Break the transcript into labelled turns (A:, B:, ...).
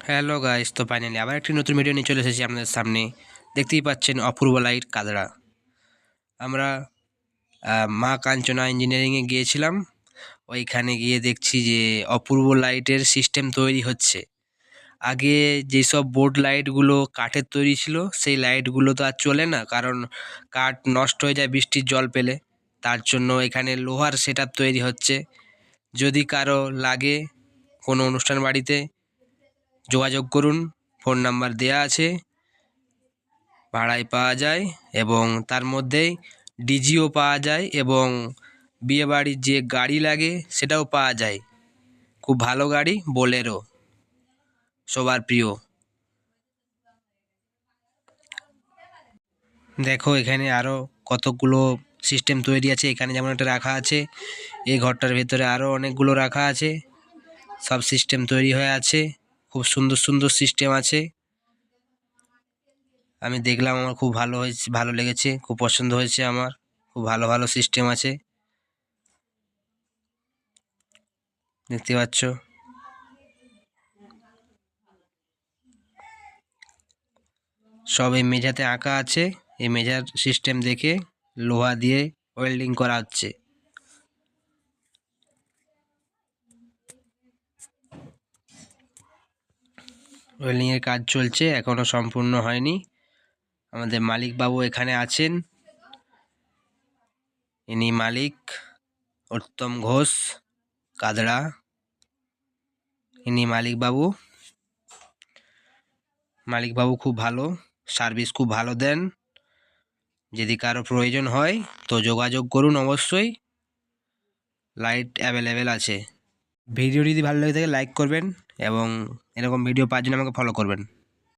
A: Hello guys, তো finally আবার একটি নতুন ভিডিও নিয়ে চলে এসেছি আপনাদের সামনে। দেখতেই পাচ্ছেন অপূর্ব লাইট কাদরা। আমরা মা কাঞ্চনা ইঞ্জিনিয়ারিংয়ে গিয়েছিলাম। ওইখানে গিয়ে দেখছি যে অপূর্ব লাইটের সিস্টেম তৈরি হচ্ছে। আগে যেসব বোর্ড লাইটগুলো কাঠের তৈরি ছিল, সেই লাইটগুলো তো আর চলে না, কারণ কাঠ নষ্ট হয়ে যায় বৃষ্টির জল পেলে। তার জন্য এখানে লোহার সেটআপ তৈরি হচ্ছে। যদি কারো লাগে কোনো অনুষ্ঠান বাড়িতে, যোগাযোগ করুন, ফোন নাম্বার দেয়া আছে, ভাড়ায় পাওয়া যায় এবং তার মধ্যেই ডিজিও পাওয়া যায় এবং বিয়েবাড়ির যে গাড়ি লাগে সেটাও পাওয়া যায়। খুব ভালো গাড়ি, বোলেরো, সবার প্রিয়। দেখো এখানে আরও কতগুলো সিস্টেম তৈরি আছে। এখানে যেমন একটা রাখা আছে, এই ঘরটার ভেতরে আরও অনেকগুলো রাখা আছে। সব সিস্টেম তৈরি হয়ে আছে, খুব সুন্দর সুন্দর সিস্টেম আছে। আমি দেখলাম, আমার খুব ভালো হয়েছে, ভালো লেগেছে, খুব পছন্দ হয়েছে আমার। খুব ভালো ভালো সিস্টেম আছে, দেখতে পাচ্ছ। সব এই মেঝাতে আঁকা আছে। এই মেঝার সিস্টেম দেখে লোহা দিয়ে ওয়েল্ডিং করা হচ্ছে। ওয়েল্ডিংয়ের কাজ চলছে, এখনো সম্পূর্ণ হয়নি। আমাদের মালিক বাবু এখানে আছেন, ইনি মালিক উত্তম ঘোষ কাদরা, ইনি মালিক বাবু। মালিক বাবু খুব ভালো, সার্ভিস খুব ভালো দেন। যদি কারো প্রয়োজন হয় তো যোগাযোগ করুন অবশ্যই, লাইট অ্যাভেলেবেল আছে। ভিডিও যদি ভালো লেগে থাকে লাইক করবেন এবং এরকম ভিডিও পাওয়ার জন্য আমাকে ফলো করবেন।